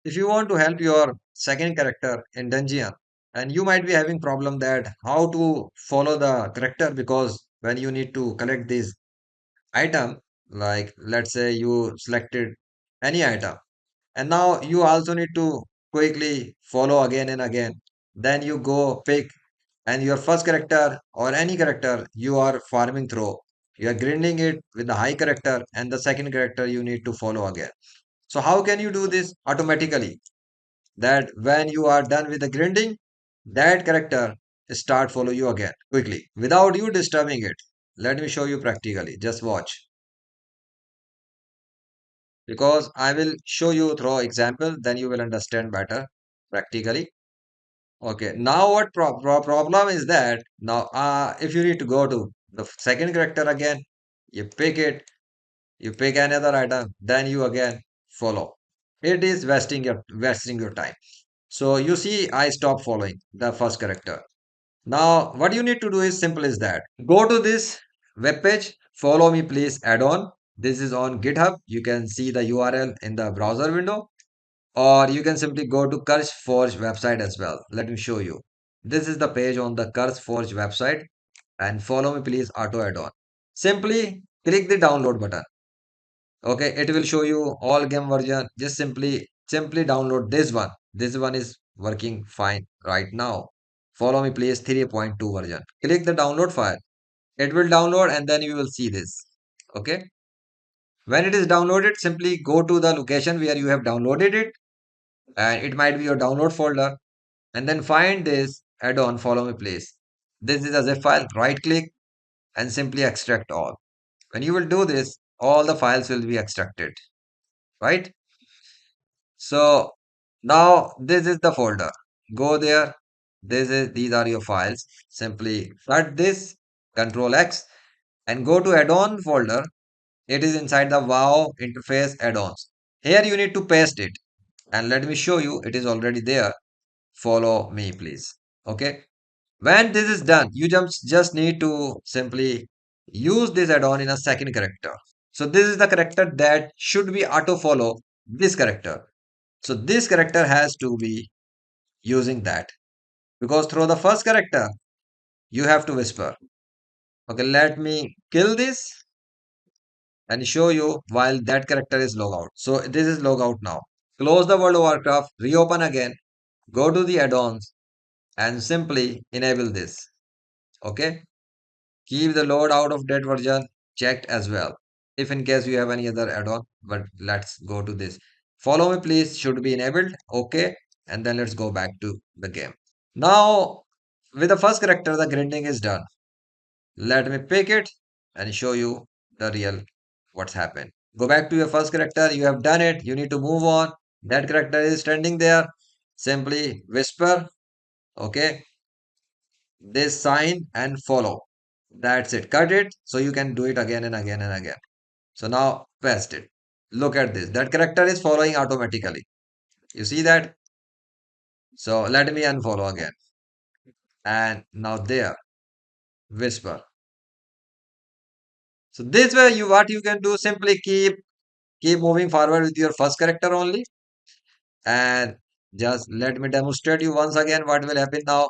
if you want to help your second character in dungeon, and you might be having problem that how to follow the character, because when you need to collect this item, like let's say you selected any item, and now you also need to quickly follow again and again, then you go pick, and your first character or any character you are farming through, you are grinding it with the high character, and the second character you need to follow again. So how can you do this automatically, that when you are done with the grinding, that character start follow you again quickly without you disturbing it? Let me show you practically, just watch, because I will show you through example, then you will understand better practically. Okay, now what problem is that now if you need to go to the second character again, you pick it, you pick another item, then you again follow. It is wasting your time. So you see, I stop following the first character. Now what you need to do is simple as that. Go to this web page, follow me please add-on. This is on GitHub. You can see the URL in the browser window, or you can simply go to Curse Forge website as well. Let me show you. This is the page on the Curse Forge website, and follow me please auto add-on. Simply click the download button. Okay, it will show you all game version. Just simply download this one. This one is working fine right now. Follow me please 3.2 version. Click the download file. It will download and then you will see this. Okay. When it is downloaded, simply go to the location where you have downloaded it, and it might be your download folder, and then find this add-on follow me please. This is a zip file. Right click and simply extract all. When you will do this, all the files will be extracted, right? So now this is the folder. Go there. These are your files. Simply cut this, Control X, and go to add-on folder. It is inside the wow interface add-ons. Here you need to paste it. And let me show you, it is already there. Follow me, please. Okay. When this is done, you just need to simply use this add-on in a second character. So this is the character that should be auto follow this character. So this character has to be using that, because through the first character you have to whisper. Okay, let me kill this and show you while that character is logout. So this is logout now. Close the World of Warcraft, reopen again, go to the add-ons and simply enable this. Okay, keep the load out of that version checked as well, if in case you have any other add-on. But let's go to this. Follow me please should be enabled. Okay, and then let's go back to the game. Now, with the first character, the grinding is done. Let me pick it and show you the real what's happened. Go back to your first character. You have done it. You need to move on. That character is standing there. Simply whisper. Okay. This sign and follow. That's it. Cut it so you can do it again and again and again. So now paste it. Look at this. That character is following automatically. You see that? So let me unfollow again. And now there. Whisper. So this way you what you can do, simply keep moving forward with your first character only, and just let me demonstrate you once again what will happen now.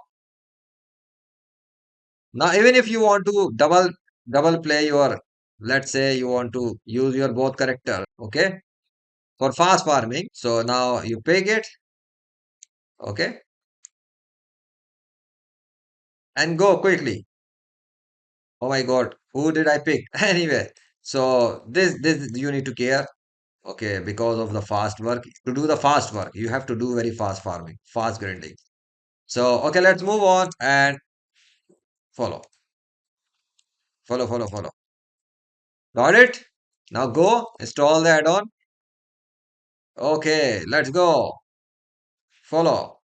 Now even if you want to double play your, let's say you want to use your both character, okay, for fast farming. So now you pick it, okay, and go quickly. Oh my God, who did I pick? Anyway, so this you need to care. Okay, because of the fast work. To do the fast work, you have to do very fast farming, fast grinding. So, okay, let's move on and follow, follow. Got it? Now go install the add-on. Okay, let's go. Follow.